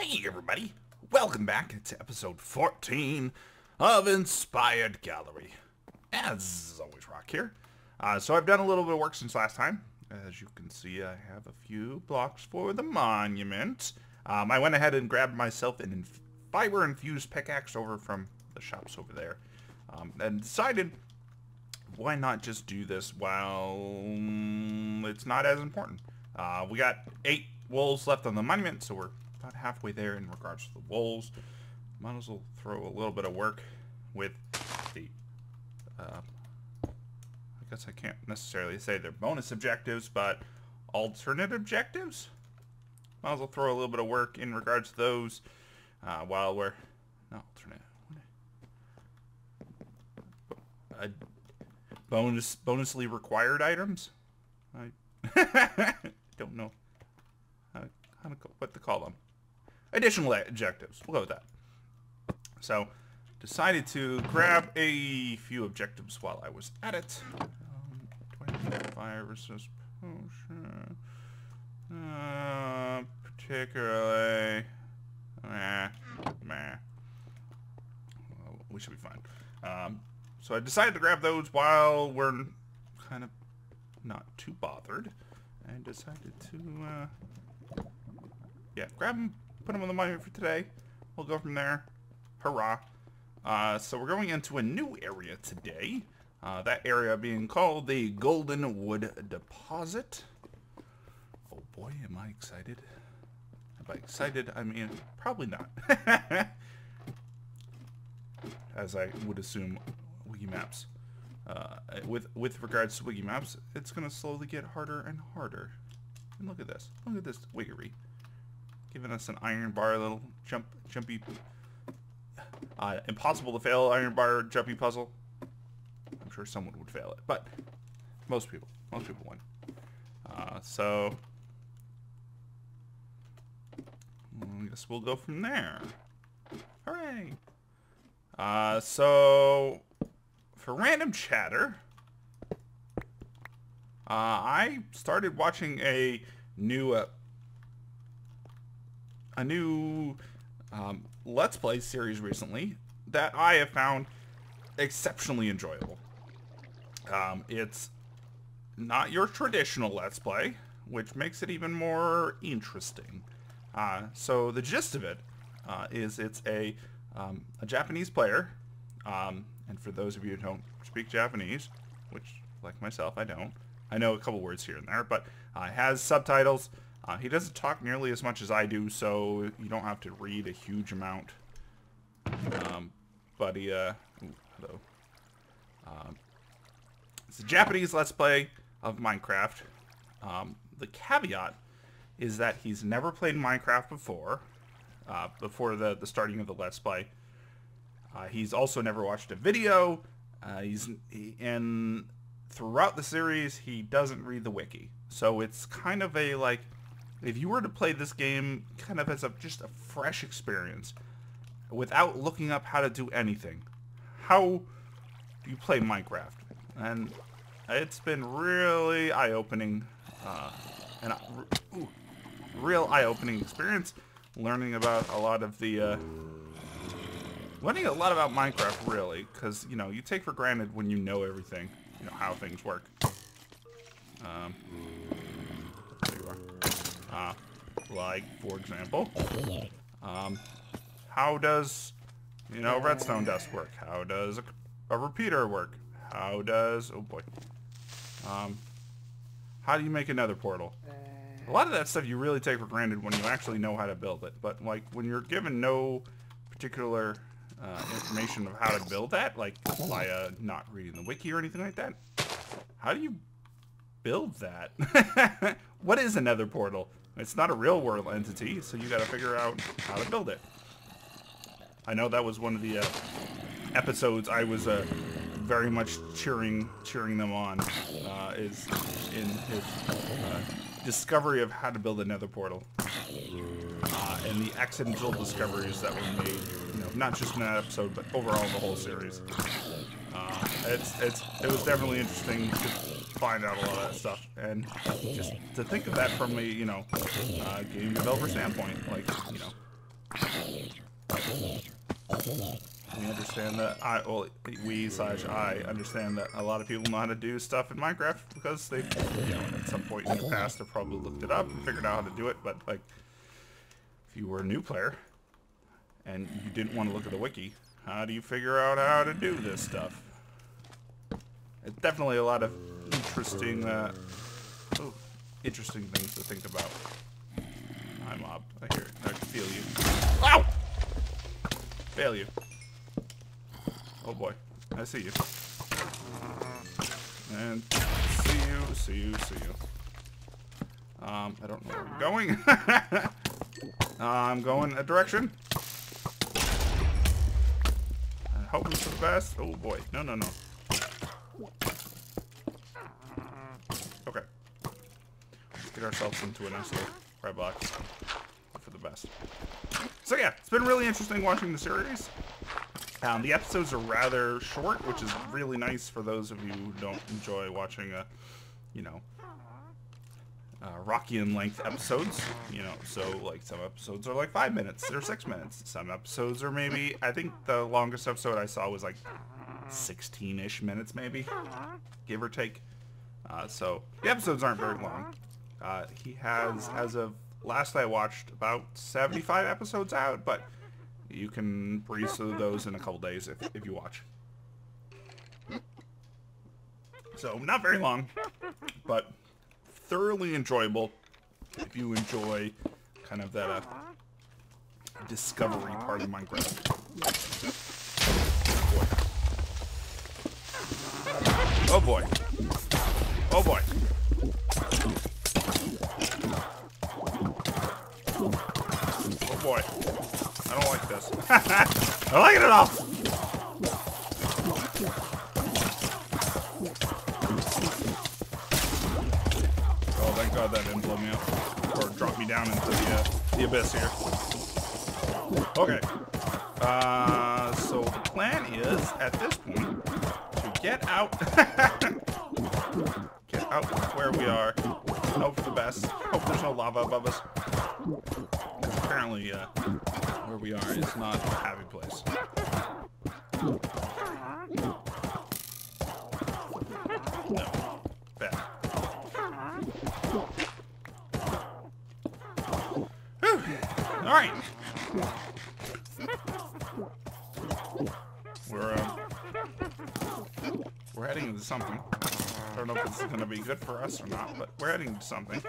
Hey everybody, welcome back to episode 14 of Inspired Gallery. As always, Rock here. So I've done a little bit of work since last time. As you can see, I have a few blocks for the monument. I went ahead and grabbed myself an fiber-infused pickaxe over from the shops over there. And decided, why not just do this while it's not as important. We got 8 wolves left on the monument, so we're about halfway there in regards to the wolves. Might as well throw a little bit of work with the, I guess I can't necessarily say they're bonus objectives, but alternate objectives? Might as well throw a little bit of work in regards to those while we're, not alternate, bonusly required items? I don't know what to call them. Additional objectives. We'll go with that. So, decided to grab a few objectives while I was at it. 25 resist potion. Particularly. We should be fine. So I decided to grab those while we're kind of not too bothered. And decided to, grab them, put them on the monument for today. We'll go from there. Hurrah. So we're going into a new area today. That area being called the Golden Wood Deposit. Oh boy, am I excited. Am I excited? I mean, probably not. As I would assume Wiggy Maps. With regards to Wiggy Maps, it's going to slowly get harder and harder. And look at this. Look at this Wiggery. Giving us an iron bar, little jumpy, impossible to fail iron bar jumpy puzzle. I'm sure someone would fail it, but most people win. So I guess we'll go from there. Hooray! So for random chatter, I started watching a new Let's Play series recently that I have found exceptionally enjoyable. It's not your traditional Let's Play, which makes it even more interesting. So the gist of it is it's a Japanese player, and for those of you who don't speak Japanese, which, like myself, I don't. I know a couple words here and there, but has subtitles. He doesn't talk nearly as much as I do, so you don't have to read a huge amount. But he, hello. It's a Japanese Let's Play of Minecraft. The caveat is that he's never played Minecraft before the starting of the Let's Play. He's also never watched a video. And throughout the series, he doesn't read the wiki. So it's kind of a, like, if you were to play this game kind of as just a fresh experience, without looking up how to do anything, how do you play Minecraft? And it's been really eye-opening, real eye-opening experience, learning about a lot of the, learning a lot about Minecraft, really, because, you know, you take for granted when you know everything, you know, how things work. There you are. Like, for example, how does, you know, redstone dust work? How does a repeater work? How does, oh boy, how do you make another portal? A lot of that stuff you really take for granted when you actually know how to build it, but like when you're given no particular information of how to build that, like by not reading the wiki or anything like that, how do you build that? What is a nether portal? It's not a real world entity, so you gotta figure out how to build it. I know that was one of the episodes I was very much cheering them on, is in his discovery of how to build a nether portal. And the accidental discoveries that were made, you know, not just in that episode, but overall the whole series. It was definitely interesting to find out a lot of that stuff, and just to think of that from a, you know, game developer standpoint, like, you know, We understand that I understand that a lot of people know how to do stuff in Minecraft because they, at some point in the past have probably looked it up and figured out how to do it. But like, if you were a new player and you didn't want to look at the wiki, how do you figure out how to do this stuff? It's definitely a lot of interesting, interesting things to think about. Hi, mob. I hear it. I can feel you. Ow! Fail you. Oh boy. I see you. And see you. I don't know where I'm going. I'm going a direction. I'm hoping for the best. Oh boy. No. Okay. Let's get ourselves into a nice little red box. For the best. So yeah, it's been really interesting watching the series. The episodes are rather short, which is really nice for those of you who don't enjoy watching, Rockian length episodes. So like some episodes are like 5 minutes or 6 minutes. Some episodes are maybe, I think the longest episode I saw was like 16-ish minutes maybe, give or take. So the episodes aren't very long. He has, as of last I watched, about 75 episodes out, but you can breeze through those in a couple days if you watch. So, not very long, but thoroughly enjoyable if you enjoy kind of that discovery part of Minecraft. Oh boy. Oh boy. Oh boy. I don't like this. I don't like it at all. Oh, thank God that didn't blow me up or drop me down into the abyss here. Okay. So the plan is at this point to get out, get out where we are. Hope for the best. Hope there's no lava above us. Apparently, where we are is not a happy place. No. Bad. Whew. Alright. We're heading into something. I don't know if this is going to be good for us or not, but we're heading into something.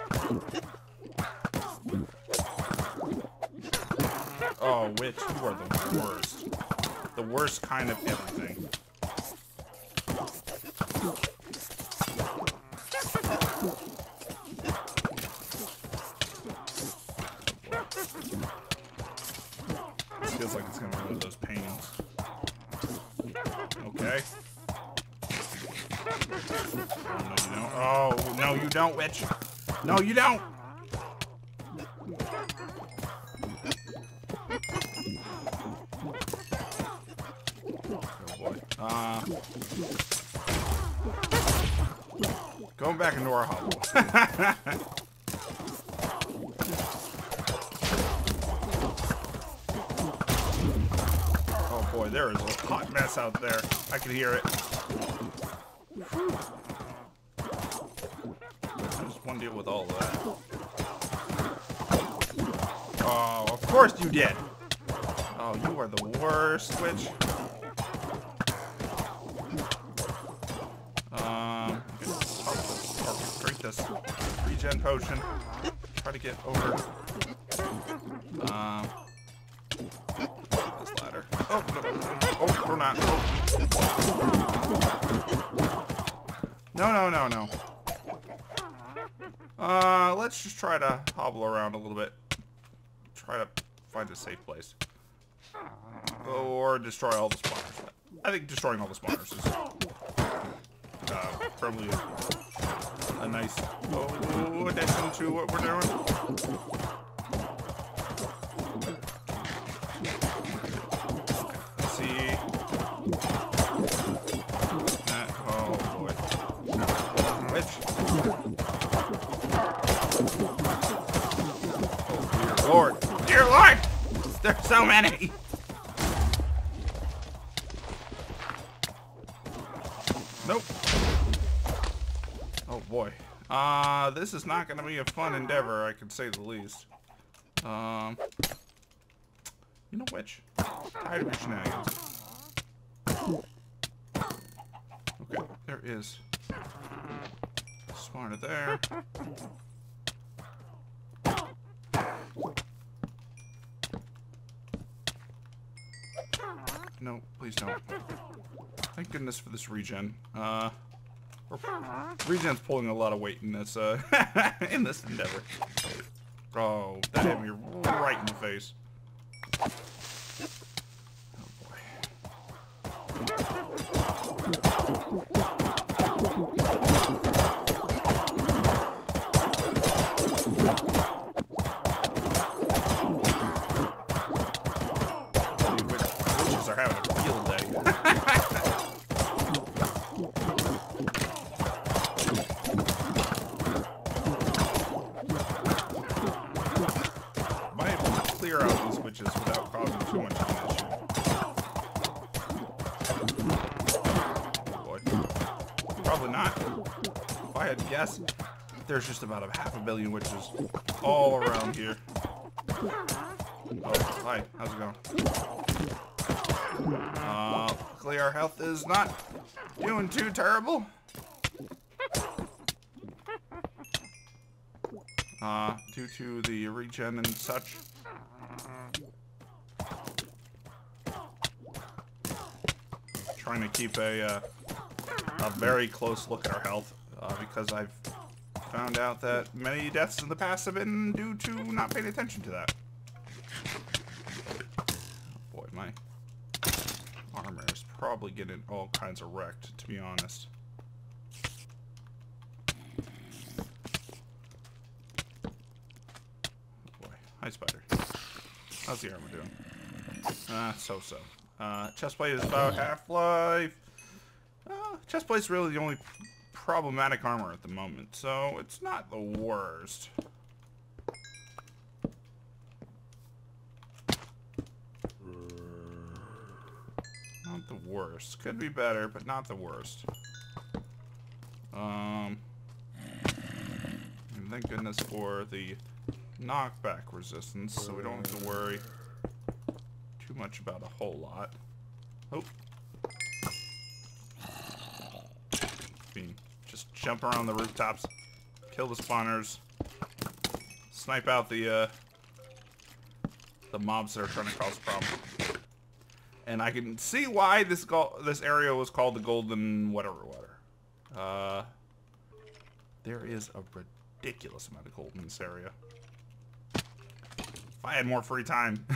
Oh, witch, you are the worst. The worst kind of everything. This feels like it's gonna be one of those pains. Okay. Oh, no, you don't, witch. No, you don't. Going back into our hovel. Oh boy, there is a hot mess out there. I can hear it. I just want to deal with all of that. Oh, of course you did. Oh, you are the worst, witch. Drink this regen potion. Try to get over this ladder. Oh, no. Oh, we're not. Oh. No. Let's just try to hobble around a little bit. Try to find a safe place. Or destroy all the spawners. I think destroying all the spawners is probably a nice addition to what we're doing. Let's see. Oh boy. Witch. Oh dear Lord. Dear Lord! There's so many! Nope. Oh boy. This is not gonna be a fun endeavor, I can say the least. You know which? Tired of your shenanigans. Okay, there is a spawner there. No, please don't. Thank goodness for this regen. Regen's pulling a lot of weight in this in this endeavor. Oh, that hit me right in the face. Oh boy. Witches are having a field day. Clear out these witches without causing too much of an issue. Oh boy. Probably not. If I had to guess, there's just about a half a billion witches all around here. Oh, hi. How's it going? Luckily our health is not doing too terrible. Due to the regen and such. Trying to keep a very close look at our health, because I've found out that many deaths in the past have been due to not paying attention to that. Oh boy, my armor is probably getting all kinds of wrecked, to be honest. Hi, Spider. How's the armor doing? So-so. Chestplate is about half-life. Chestplate's really the only problematic armor at the moment, so it's not the worst. Not the worst. Could be better, but not the worst. And thank goodness for the knockback resistance, so we don't have to worry too much about a whole lot. Oh. Just jump around the rooftops, kill the spawners, snipe out the mobs that are trying to cause problems. And I can see why this area was called the Golden whatever. There is a ridiculous amount of gold in this area. If I had more free time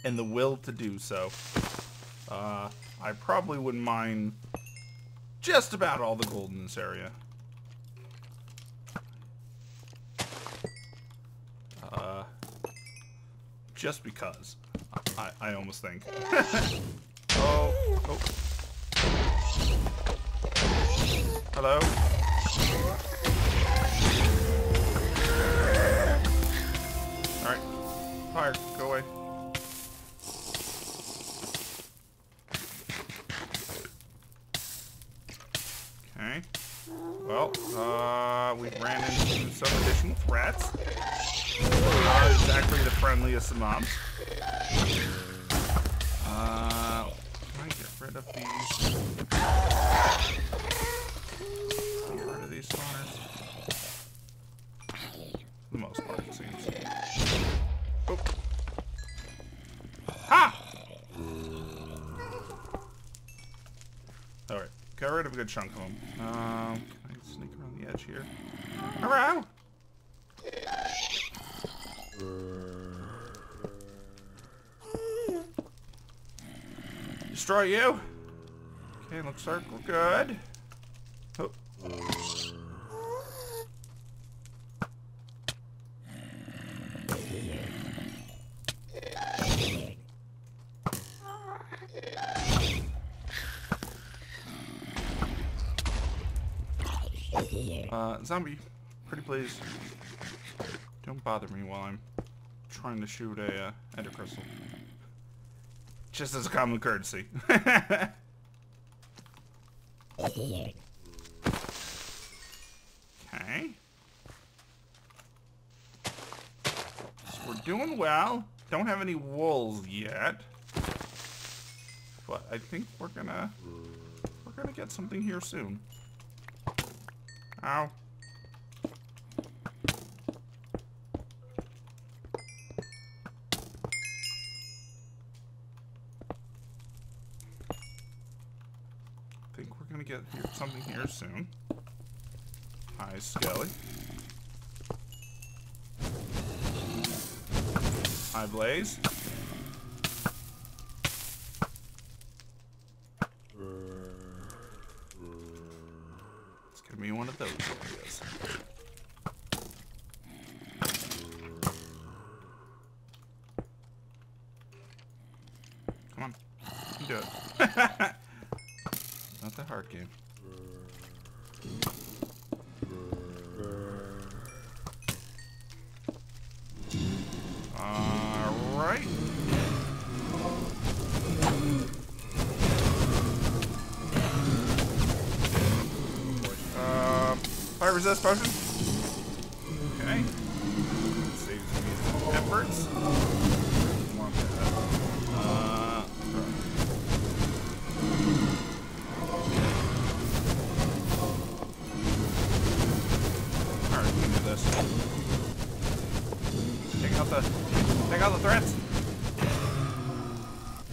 and the will to do so, I probably wouldn't mind just about all the gold in this area. Just because. I almost think. Oh. Hello? Alright. Fire. Go away. Okay. Well, we ran into some additional threats. Not exactly the friendliest of mobs. Can I get rid of these? Get rid of these spawners. For the most part, it seems. Oh. Ha! Alright, got rid of a good chunk of them. Can I sneak around the edge here? Hello! Destroy you. Okay, looks like we're good. Oh. Zombie, pretty please. Don't bother me while I'm trying to shoot a ender crystal. Just as a common courtesy. Okay. So we're doing well. Don't have any wool yet. But I think we're gonna get something here soon. Ow. I think we're gonna get something here soon. Hi, Skelly. Hi, Blaze. It's gonna be one of those areas. Come on, you can do it. Not the hard game. Alright. Fire resist potion. Okay. Saves me some efforts. Want that. Alright, we can do this. Take out the threats.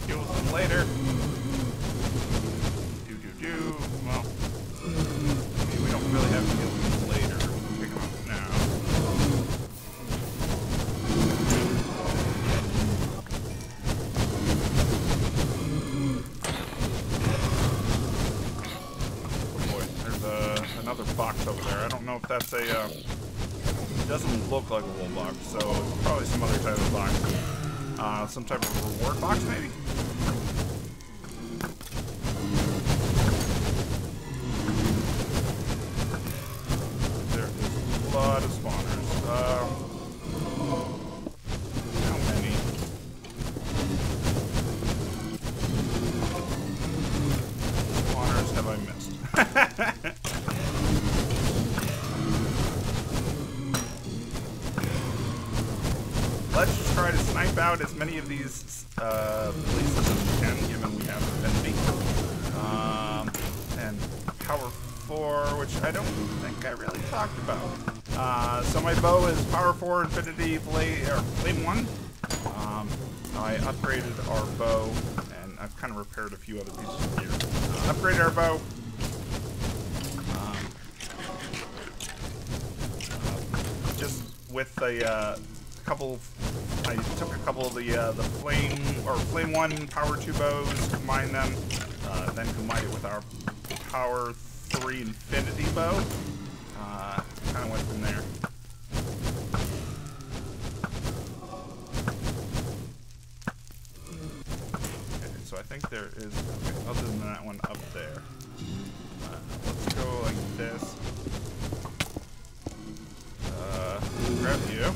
Deal with them later. Well, we don't really have to deal with them later. Take them out now. Oh boy, there's another box over there. I don't know if that's a, it doesn't look like a wool box, so it's probably some other type of box. Some type of reward box, maybe? There is a lot of spawners. How many? Spawners have I missed? Let's just try to snipe out as many of these places as we can, given we have affinity. And power 4, which I don't think I really talked about. So my bow is power 4, infinity, flame 1. I upgraded our bow, and I've kind of repaired a few other pieces of gear. Upgraded our bow. Just with a couple, I took a couple of the flame 1 power 2 bows, combined them, then combined it with our power 3 infinity bow. Kind of went from there. Okay, so I think there is, okay, other than that one up there. Let's go like this. Grab you.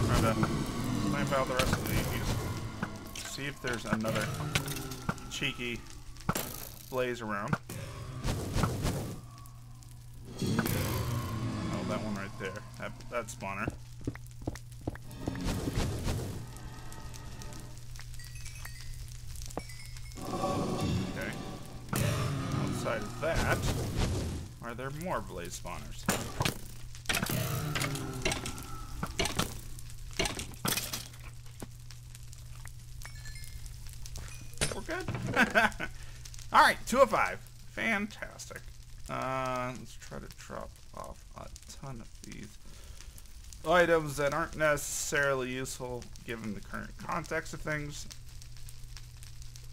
Trying to snipe out the rest of these. See if there's another cheeky blaze around. Oh, that one right there. That spawner. Okay. Outside of that, are there more blaze spawners? We're good. Alright, 2 of 5. Fantastic. Let's try to drop off a ton of these items that aren't necessarily useful given the current context of things.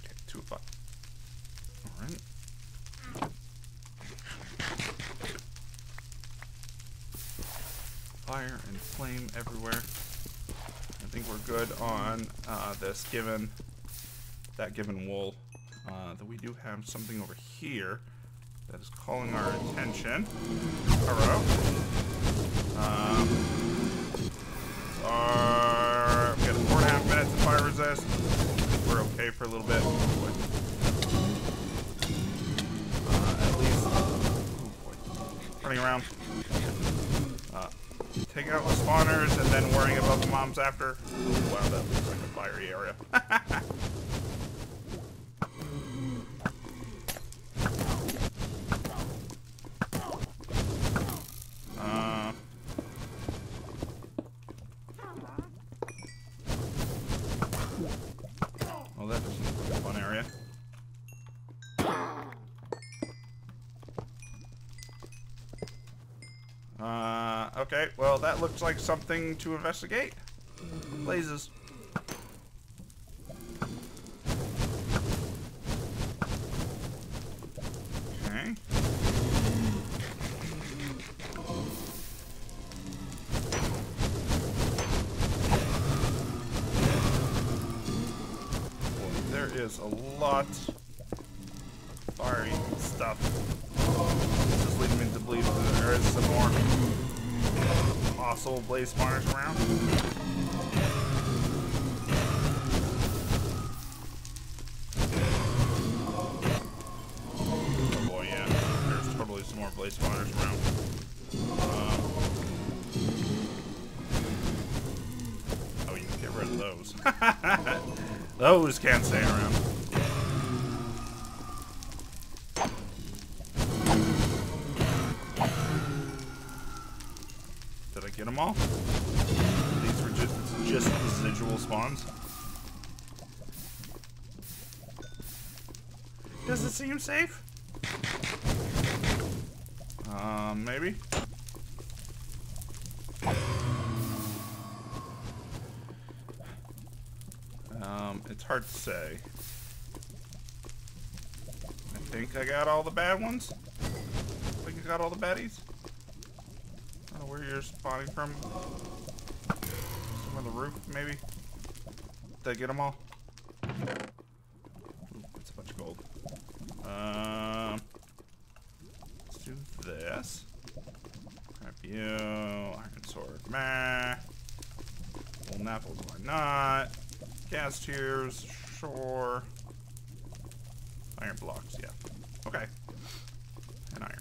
Okay, 2 of 5. Alright. Fire and flame everywhere. I think we're good on this given wool. That we do have something over here that is calling our attention. Hello. area for a little bit. At least, oh boy, running around. Taking out the spawners and then worrying about the mobs after. Wow, that looks like a fiery area. Well, that doesn't look like a fun area. Okay, well, that looks like something to investigate. Blazes. Okay. Boy, there is a lot of fiery stuff. This is leading me to believe that there is some more fossil blaze spawners around. Oh boy, yeah. There's totally some more blaze spawners around. Oh, you can get rid of those. Those can't stay around. Did I get them all? These were just residual spawns. Does it seem safe? Maybe. It's hard to say. I think I got all the bad ones. I think I got all the baddies. I don't know where you're spawning from. Some on the roof, maybe. Did I get them all? Ooh, that's a bunch of gold. Let's do this. Grab you. Iron sword. Meh. Golden apples, why not? Gas tiers, sure. Iron blocks, yeah. Okay. And iron.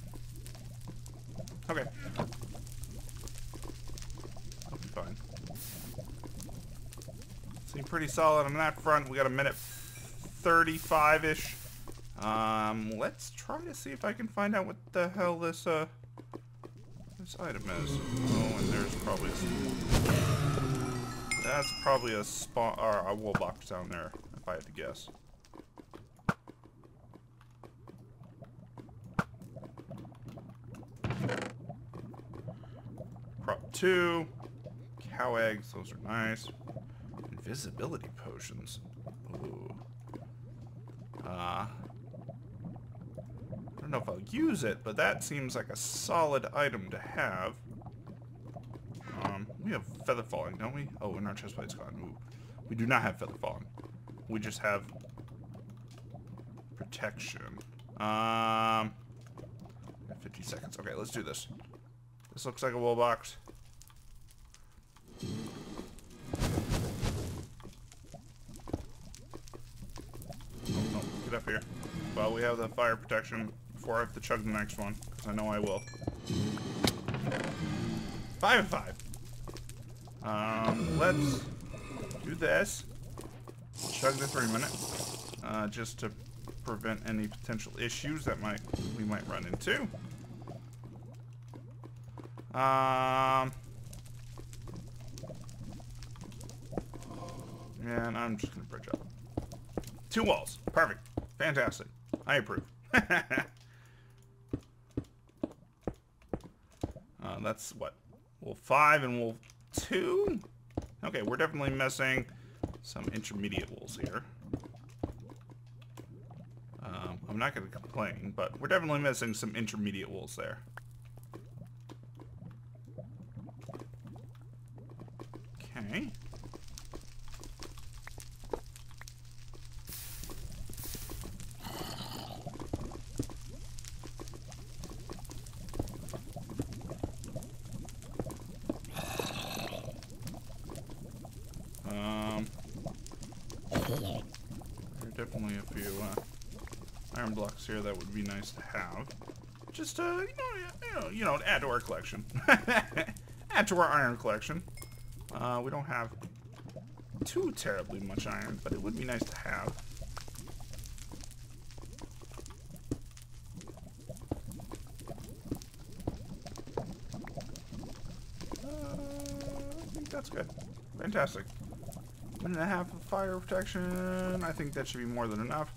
Okay. I'll be fine. Seem pretty solid on that front. We got a minute 35-ish. Let's try to see if I can find out what the hell this item is. Oh, and there's probably that's probably a spawn or a wool box down there, if I had to guess. Prop 2. Cow eggs, those are nice. Invisibility potions. Ooh. I don't know if I'll use it, but that seems like a solid item to have. We have feather falling, don't we? Oh, and our chest plate's gone. Ooh. We do not have feather falling. We just have protection. 50 seconds. Okay, let's do this. This looks like a wool box. Oh, no, get up here. Well, we have the fire protection before I have to chug the next one, because I know I will. 5 and 5. Let's do this. Chug the 3-minute, just to prevent any potential issues that we might run into. And I'm just gonna bridge up. 2 walls. Perfect. Fantastic. I approve. That's what? Wool 5 and wool 2? Okay, we're definitely missing some intermediate wools here. I'm not going to complain, but we're definitely missing some intermediate wools there. Okay. definitely a few iron blocks here that would be nice to have. Just to add to our collection. Add to our iron collection. We don't have too terribly much iron, but it would be nice to have. I think that's good. Fantastic. 1.5 of fire protection. I think that should be more than enough.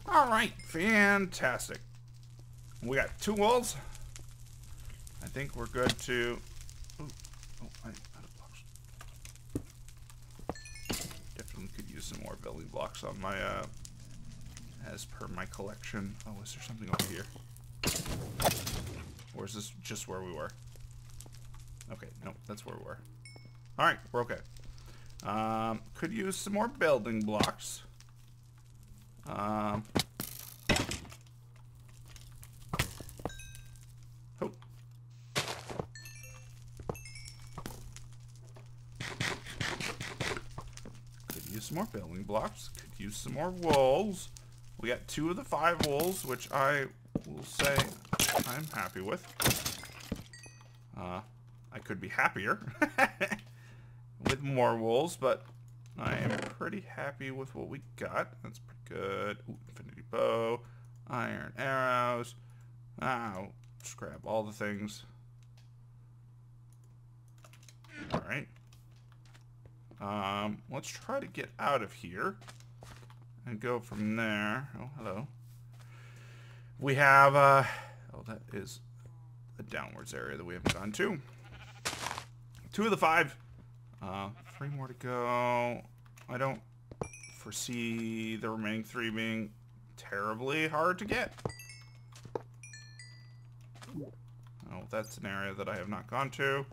Alright, fantastic. We got 2 walls. I think we're good to... I out of blocks. Definitely could use some more building blocks on my, as per my collection. Oh, is there something over here? Or is this just where we were? Okay, no, that's where we were. Alright, we're okay. Could use some more building blocks. Oh. Could use some more building blocks. Could use some more walls. We got 2 of the 5 walls, which I will say I'm happy with. I could be happier with more walls, but I am pretty happy with what we got. That's pretty good. Ooh, infinity bow, iron arrows. Oh, just grab all the things. Alright. Let's try to get out of here and go from there. Oh, hello. We have, oh, that is a downwards area that we haven't gone to. 2 of the 5. 3 more to go. I don't foresee the remaining 3 being terribly hard to get. Oh, that's an area that I have not gone to.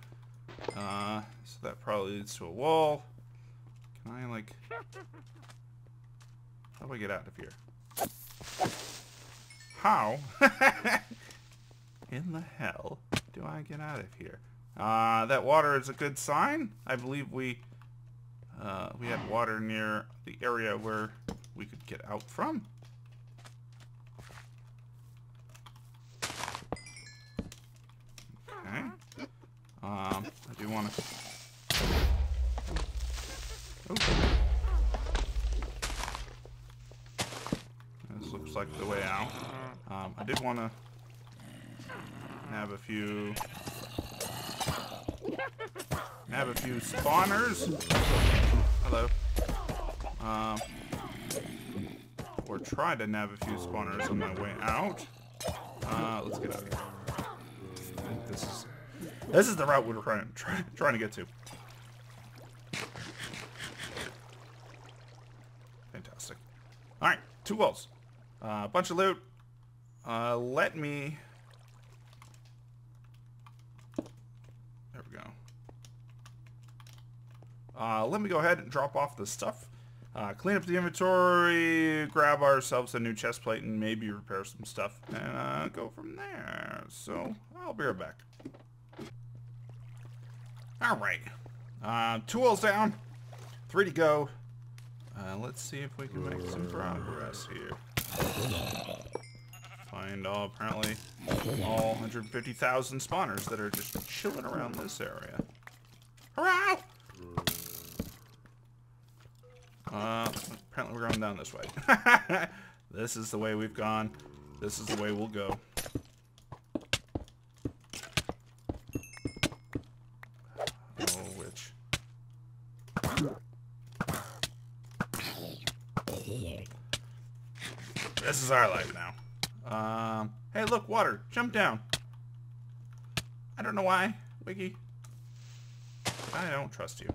So that probably leads to a wall. Can I, like... How do I get out of here? How in the hell do I get out of here? That water is a good sign. I believe we had water near the area where we could get out from. Okay. I do want to... Oh. This looks like the way out. I did want to have a few spawners. Hello. Or try to nab a few spawners on my way out. Let's get out of here. I think this is the route we're trying to get to. Fantastic. All right, 2 walls. Bunch of loot. Let me... There we go. Let me go ahead and drop off the stuff. Clean up the inventory, grab ourselves a new chest plate, and maybe repair some stuff, and go from there. So, I'll be right back. Alright. 2 walls down. 3 to go. Let's see if we can make some progress here. Find apparently all 150,000 spawners that are just chilling around this area. Hurrah! Apparently we're going down this way. This is the way we've gone. This is the way we'll go. Oh, which? This is our life now. Hey, look, water. Jump down. I don't know why, Wiggy. I don't trust you.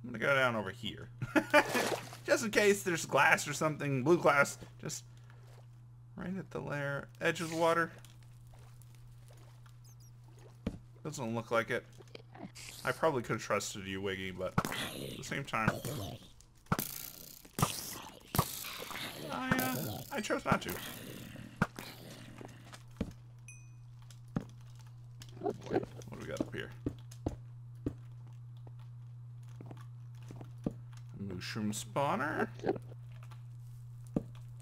I'm gonna go down over here. Just in case there's glass or something, blue glass, just right at the edge of the water. Doesn't look like it. I probably could have trusted you, Wiggy, but at the same time, I chose not to. Oh boy, what do we got up here? Mushroom spawner.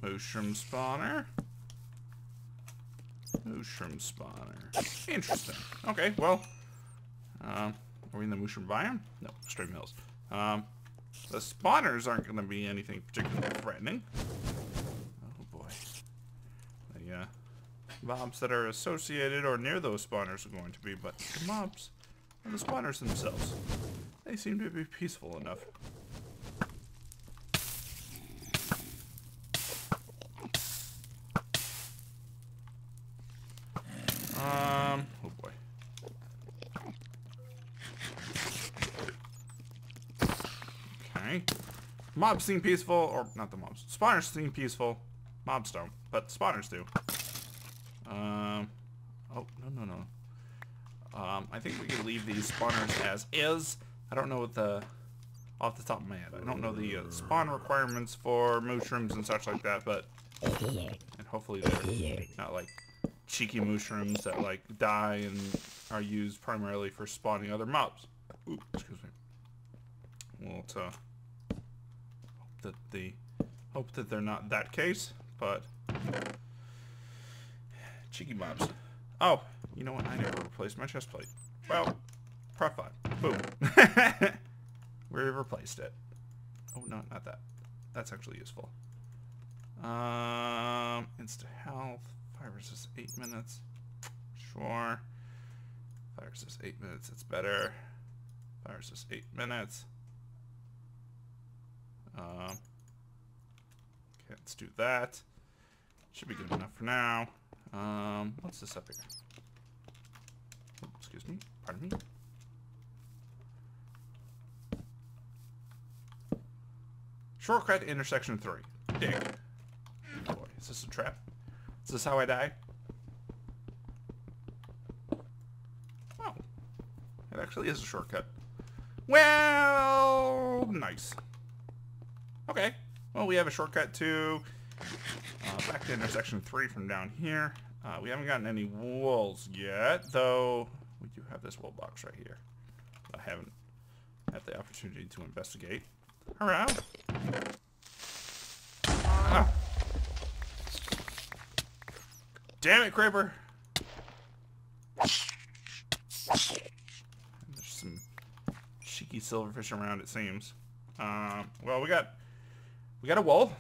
Mushroom spawner. Mushroom spawner. Interesting. Okay, well. Are we in the mushroom biome? No, Stream Hills. The spawners aren't going to be anything particularly threatening. Oh boy. The mobs that are associated or near those spawners are going to be, but the mobs and the spawners themselves, they seem to be peaceful enough. Oh boy. Okay. Mobs seem peaceful, or not the mobs. Spawners seem peaceful. Mobs don't, but spawners do. Oh, no. I think we can leave these spawners as is. I don't know what off the top of my head, I don't know the spawn requirements for mushrooms and such like that, but, and hopefully they're not like cheeky mushrooms that like die and are used primarily for spawning other mobs. Ooh, excuse me. Well, hope that they're not that case, but cheeky mobs. Oh, you know what? I never replaced my chest plate. Well, Prop 5. Boom. We replaced it. Oh, no, not that. That's actually useful. Insta health. 5 versus 8 minutes. Sure. 5 versus 8 minutes. It's better. 5 versus 8 minutes. Okay, let's do that. Should be good enough for now. What's this up here? Oh, excuse me. Pardon me. Shortcut intersection 3. Dig. Oh boy, is this a trap? Is this how I die? Oh. It actually is a shortcut. Well, nice. Okay. Well, we have a shortcut to back to intersection 3 from down here. We haven't gotten any wolves yet, though we do have this wool box right here. I haven't had the opportunity to investigate. Around. Ah. Damn it, Creeper! There's some cheeky silverfish around, it seems. Well, we got a wool.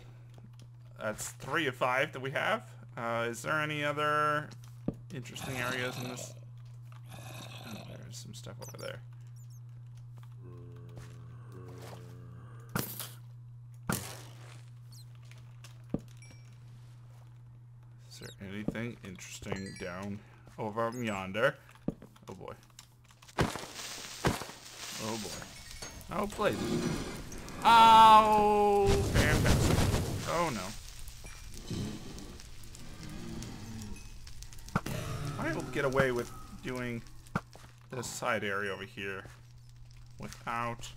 That's 3 of 5 that we have. Is there any other interesting areas in this? Oh, there's some stuff over there. Is there anything interesting down over yonder? Oh boy. Oh boy. Oh, please. Oh, fantastic. Oh no. I will get away with doing this side area over here without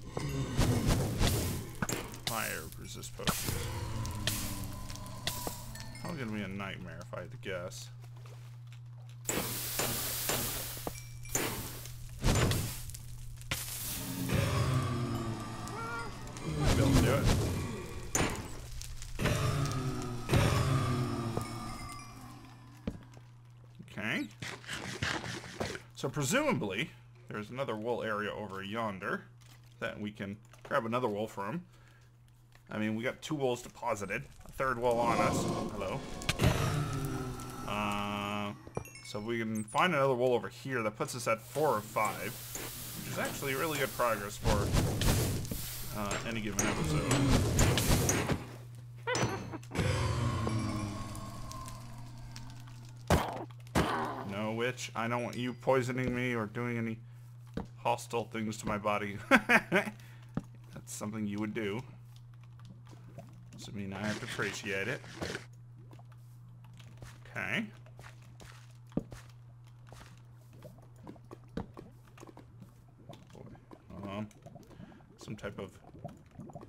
fire resist potions. Probably gonna be a nightmare if I had to guess. Might be able to do it. Okay. So presumably, there's another wool area over yonder that we can grab another wool from. I mean, we got 2 wools deposited, a 3rd wool on us. Hello. So we can find another wool over here that puts us at 4 of 5, which is actually really good progress for any given episode. No, witch, I don't want you poisoning me or doing any hostile things to my body. That's something you would do. So I mean, I have to appreciate it. Okay. Some type of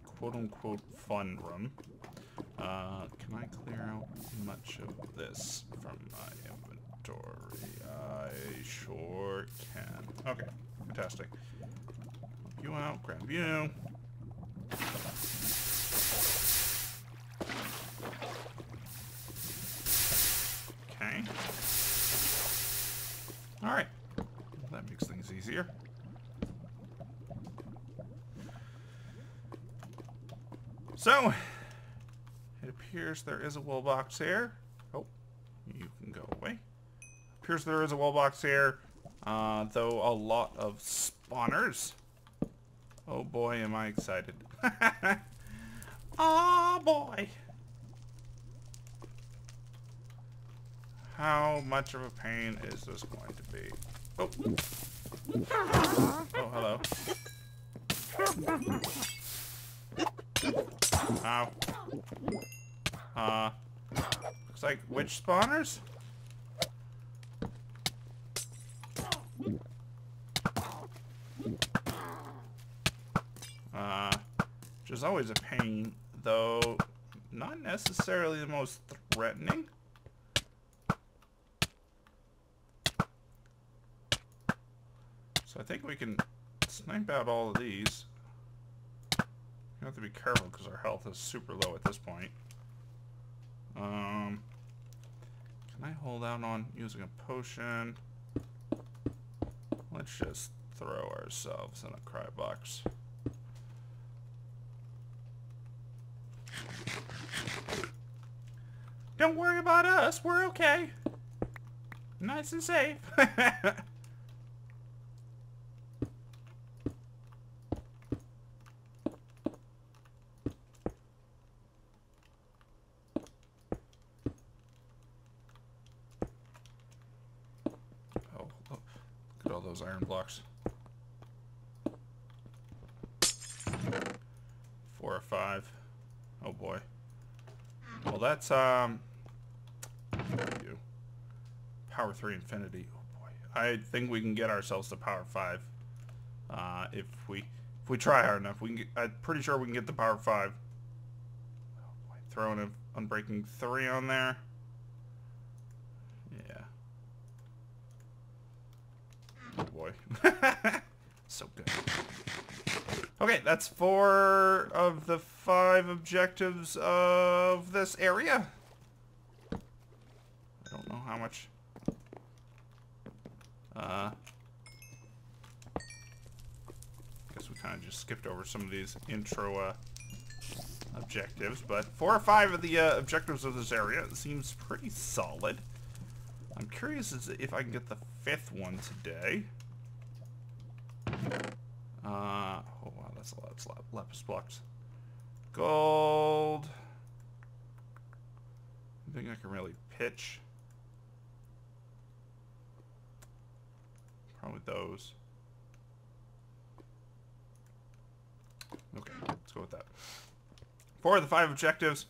quote-unquote fun room. Can I clear out much of this from my inventory? I sure can. Okay, fantastic. Help you out, grab you. easier. So, it appears there is a wool box here. Oh, you can go away. Appears there is a wool box here, though a lot of spawners. Oh boy, am I excited. Oh boy. How much of a pain is this going to be? Oh. Oh, hello. Ow. Looks like witch spawners? Which is always a pain, though not necessarily the most threatening. So I think we can snipe out all of these. You have to be careful because our health is super low at this point. Can I hold out on using a potion? Let's just throw ourselves in a cry box. Don't worry about us, we're okay. Nice and safe. Those iron blocks. 4 or 5. Oh boy. Well, that's Power 3 infinity. Oh boy. I think we can get ourselves to Power 5. If we try hard enough, we can get, I'm pretty sure we can get the Power 5. Oh boy. Throwing an Unbreaking 3 on there. Yeah. Oh boy. So good. Okay, that's 4 of the 5 objectives of this area. I don't know how much. Guess we kind of just skipped over some of these intro objectives, but 4 or 5 of the objectives of this area seems pretty solid. I'm curious as if I can get the 5th one today. Oh wow, that's a lot of lapis blocks. Gold. I think I can really pitch. Probably those. Okay, let's go with that. 4 of the 5 objectives.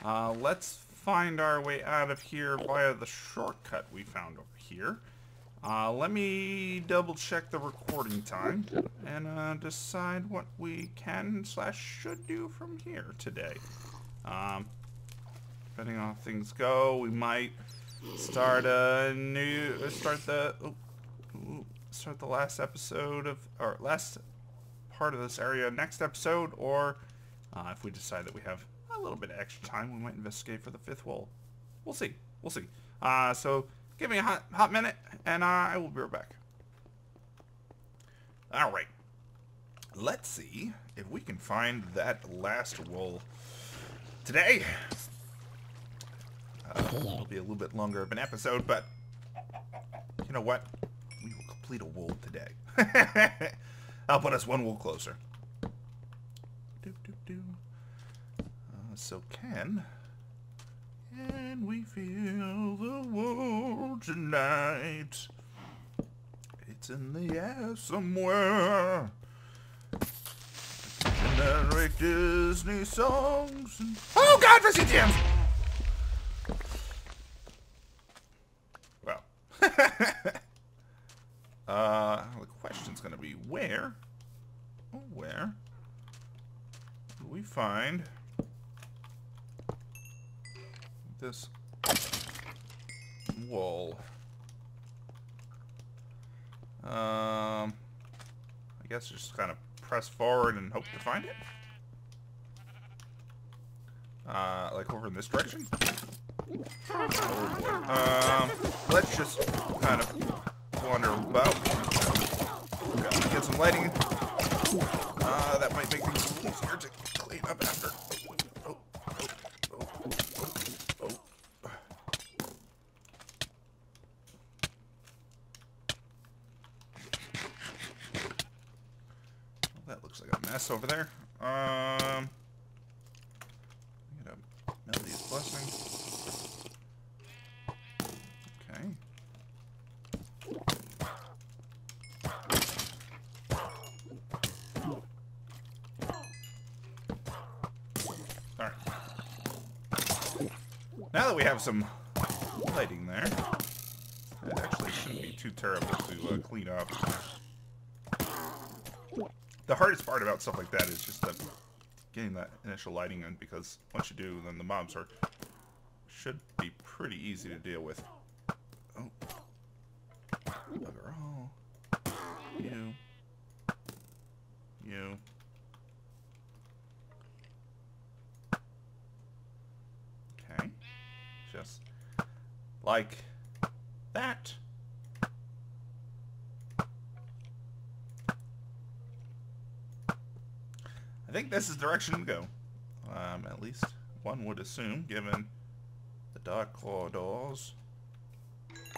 Let's find our way out of here via the shortcut we found over here. Let me double check the recording time and decide what we can / should do from here today. Depending on how things go, we might start a new start the last episode of or last part of this area next episode, or if we decide that we have a little bit of extra time, we might investigate for the 5th wall. We'll see. We'll see. So give me a hot minute, and I will be right back. All right. Let's see if we can find that last wool today. It'll be a little bit longer of an episode, but you know what? We will complete a wool today. I'll put us 1 wool closer. So can we feel the wool tonight? It's in the air somewhere. Generic Disney songs. And oh God, for CTMs! Well, the question's gonna be where? Oh, where do we find this wool? I guess just kind of press forward and hope to find it. Like over in this direction. Oh boy. Let's just kind of wander about. lighting. That might make things easier to clean up after. Oh, oh, oh, oh, oh. Well, that looks like a mess over there. Get a Melody's Blessing. Okay. Alright. Now that we have some lighting there, it actually shouldn't be too terrible to clean up. The hardest part about stuff like that is just getting that initial lighting in, because once you do, then the mobs should be pretty easy to deal with. Oh. Bugger all. You. You. Okay. Just like that. I think this is the direction to go. At least one would assume, given the dark corridors,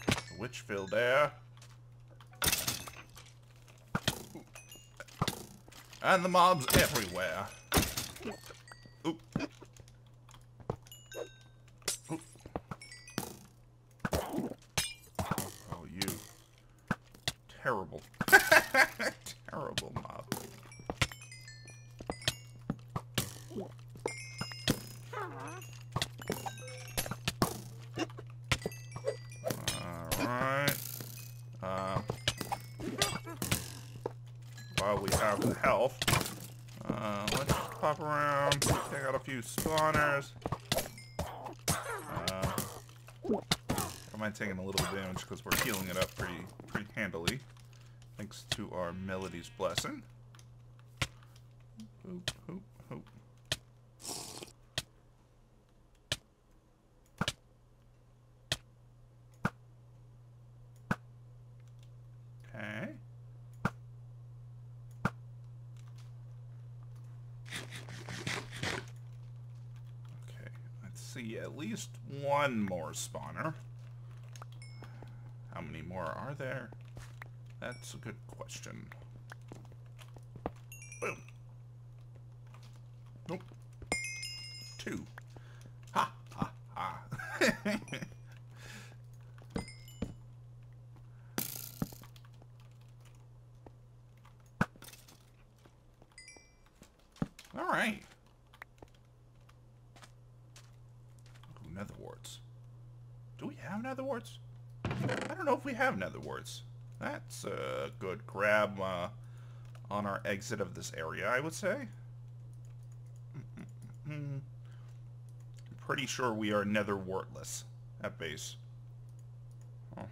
the witch-filled air, and the mobs everywhere. Oop. Oop. Oh, you terrible, terrible mob. While we have the health, let's pop around, take out a few spawners. I don't mind taking a little bit of damage because we're healing it up pretty handily, thanks to our Melody's Blessing. Hoop, hoop, hoop. Okay. See at least one more spawner. How many more are there? That's a good question. Boom. Nope. 2. Ha ha ha. All right. Nether warts. Do we have nether warts? I don't know if we have nether warts. That's a good grab on our exit of this area, I would say. I'm pretty sure we are nether wartless at base. Blocks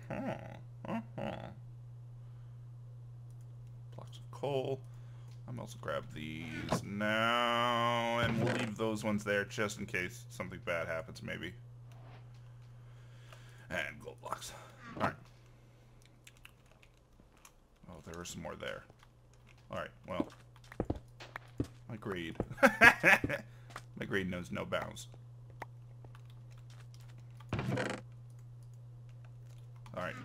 of coal. I'm also grab these now, and we'll leave those ones there just in case something bad happens, maybe. And gold blocks. Alright. Oh, there are some more there. Alright, well. My greed. My greed knows no bounds. Alright.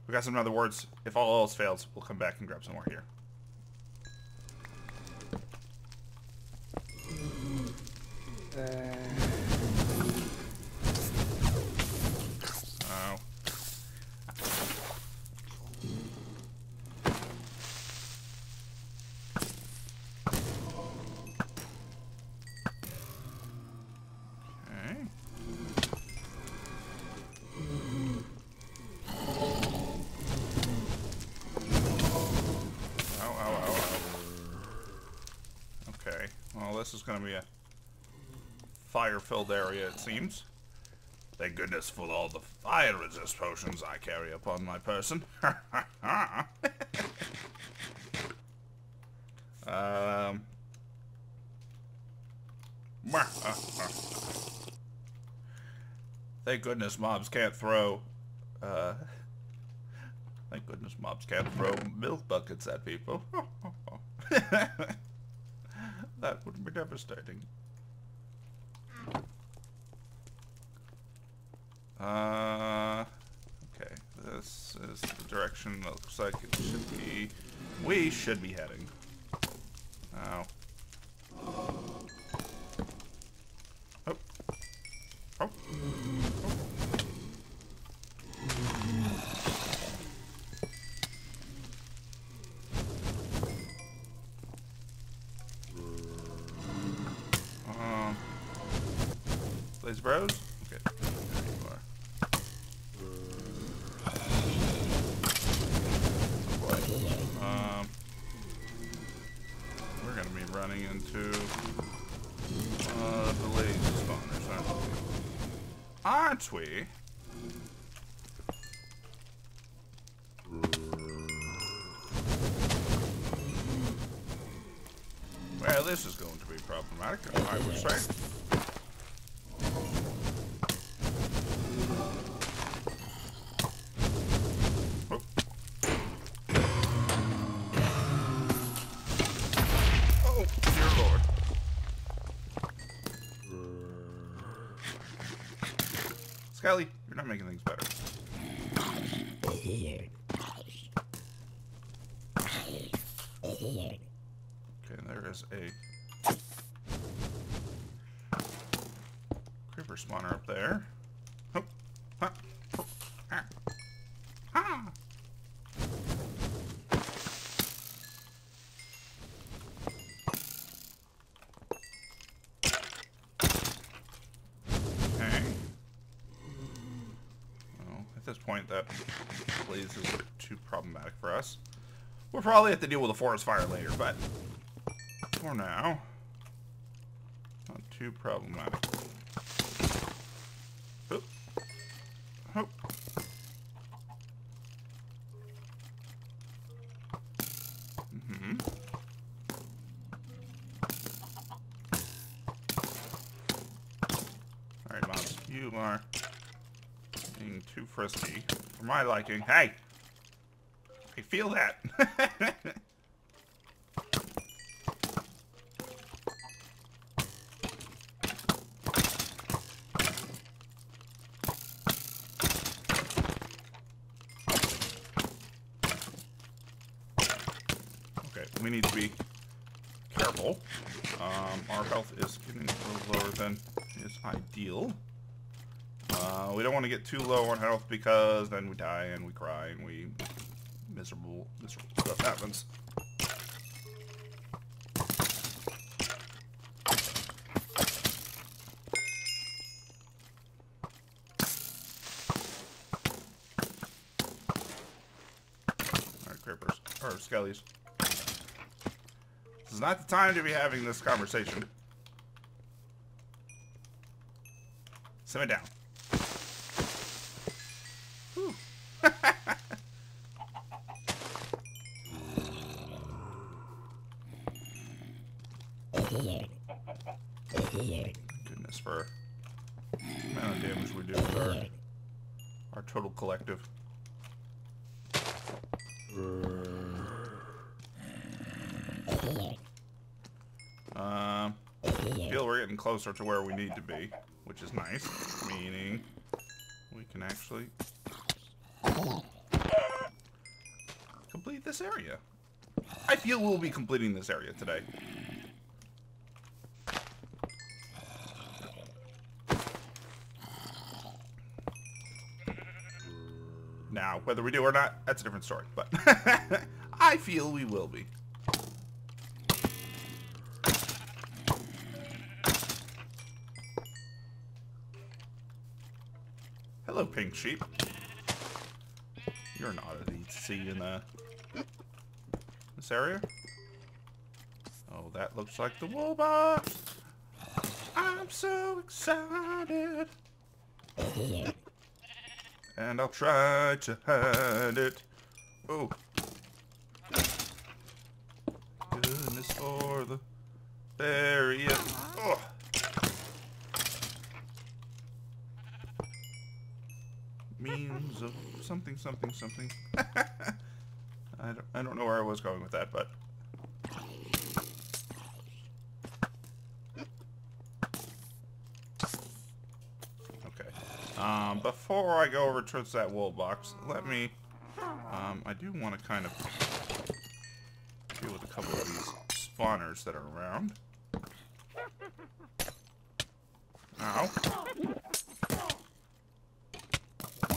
We got some other words. If all else fails, we'll come back and grab some more here. This is going to be a fire-filled area, it seems. Thank goodness for all the fire-resist potions I carry upon my person. Thank goodness mobs can't throw Thank goodness mobs can't throw milk buckets at people. That would be devastating. Okay, this is the direction that looks like it should be. We should be heading. Now. Oh. Oh. Blaze Bros? Okay, there you are. We're gonna be running into the lazy spawners, aren't we? Well, this is going to be problematic, I would say. Skelly, you're not making things better. Okay, there is a creeper spawner up there. Oh, ah, oh, ah, ah. At this point, that blaze is too problematic for us. We'll probably have to deal with a forest fire later, but for now, not too problematic. Oop. Oop. Alright, mobs, you are being too frisky for my liking. Hey! I feel that. Okay, we need to be careful. Our health is getting a little lower than is ideal. We don't want to get too low on health because then we die and we cry and we miserable stuff happens. Alright, creepers. Or skellies. This is not the time to be having this conversation. Simmer down. Goodness, for the amount of damage we do with our total collective. I feel we're getting closer to where we need to be, which is nice, meaning we can actually complete this area. I feel we'll be completing this area today. Now, whether we do or not, that's a different story, but I feel we will be. Hello, pink sheep. You're not easy to see in this area. Oh, that looks like the wool box. I'm so excited. And I'll try to hide it. Oh. Goodness for the berry. Oh. Memes of something, something, something. I don't know where I was going with that, but... Okay. Before I go over towards that wool box, let me... I do want to kind of deal with a couple of these spawners that are around. Ow.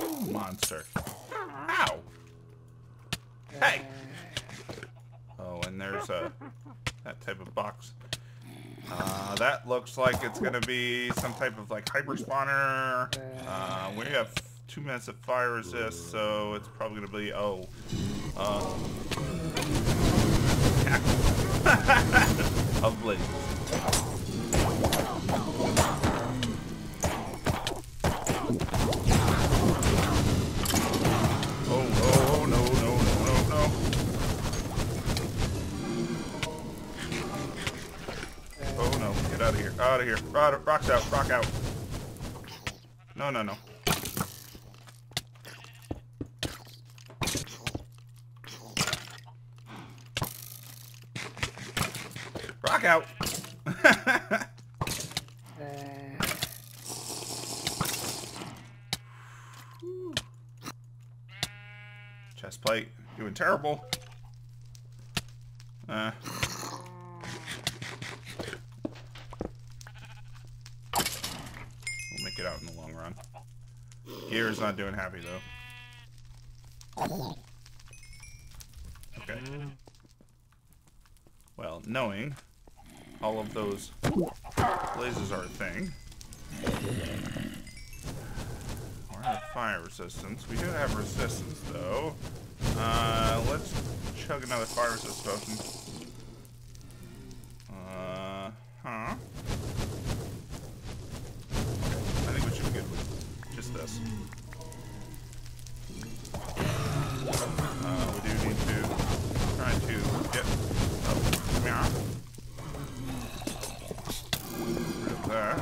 Ooh, monster. Ow! Hey! Oh, and there's that type of box. That looks like it's gonna be some type of like hyper spawner. We have 2 minutes of fire resist, so it's probably gonna be of blazes. Oh, no. Oh, no. Get out of here. Out of here. Rock's out. Rock out. No. Rock out. Chest plate. Doing terrible. We'll make it out in the long run. Gear's not doing happy though. Okay. Well, knowing all of those blazes are a thing. We're not fire resistance. We do have resistance though. Let's chug another fire resist potion. Huh? I think we should be good with just this. We do need to try to get up. Meow. Rid of that.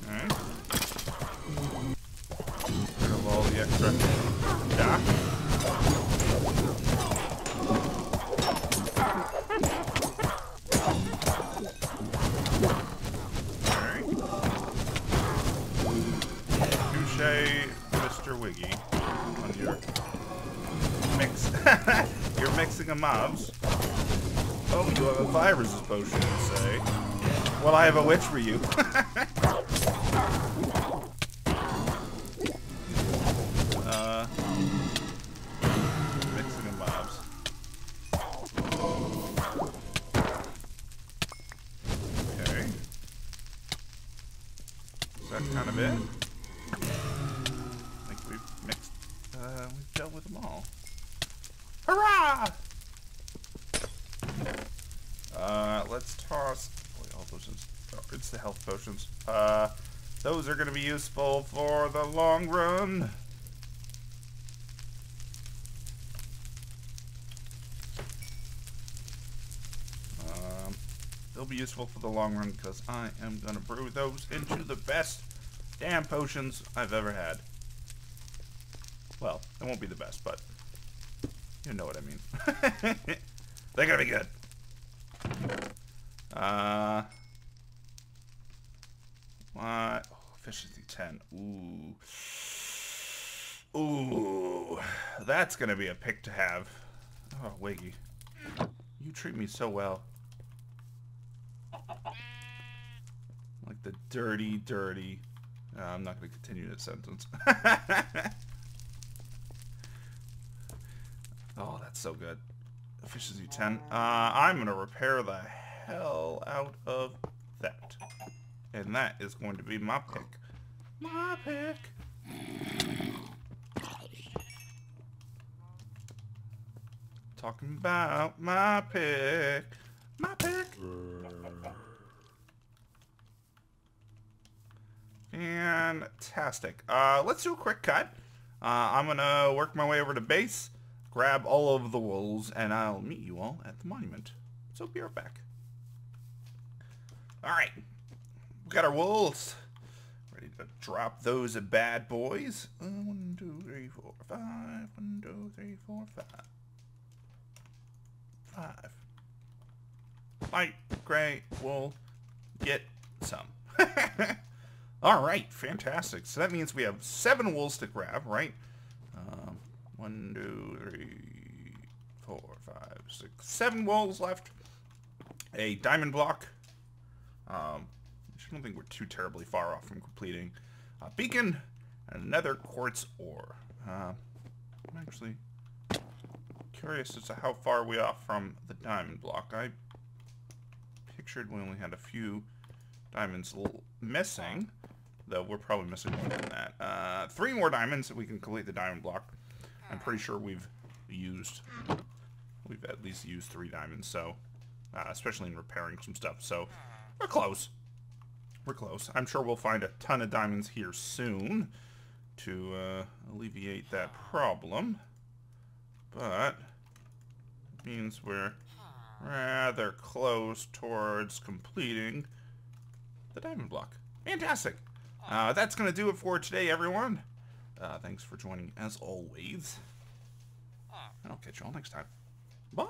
Okay. Rid of all the extra dock. Mr. Wiggy, on your mix. You're mixing of mobs. Oh, you have a fire resist potion, you say. Well, I have a witch for you. Mixing of mobs. Okay. Is that kind of it? We've dealt with them all. Hurrah! Let's toss. Boy, all those it's the health potions. Those are going to be useful for the long run. They'll be useful for the long run because I am going to brew those into the best damn potions I've ever had. Well, it won't be the best, but you know what I mean. They're gonna be good. What? Oh, efficiency 10. Ooh, that's gonna be a pick to have. Oh, Wiggy, you treat me so well. Like the dirty. I'm not gonna continue that sentence. Oh, that's so good. Efficiency 10. I'm going to repair the hell out of that. And that is going to be my pick. My pick. Talking about my pick. My pick. Fantastic. Let's do a quick cut. I'm going to work my way over to base. Grab all of the wools, and I'll meet you all at the monument. So be right back. Alright. We got our wools. Ready Drop those bad boys. 1, 2, 3, 4, 5. 1, 2, 3, 4, 5. 5. Light gray wool. Get some. Alright, fantastic. So that means we have 7 wools to grab, right? 1, 2, 3, 4, 5, 6, 7 wools left. A diamond block. I don't think we're too terribly far off from completing a beacon and another quartz ore. I'm actually curious as to how far we off from the diamond block. I pictured we only had a few diamonds missing, though we're probably missing more than that. 3 more diamonds and we can complete the diamond block. I'm pretty sure we've at least used 3 diamonds, so especially in repairing some stuff. So we're close. We're close. I'm sure we'll find a ton of diamonds here soon to alleviate that problem. But it means we're rather close towards completing the diamond block. Fantastic. That's going to do it for today, everyone. Thanks for joining as always. And I'll catch you all next time. Bye.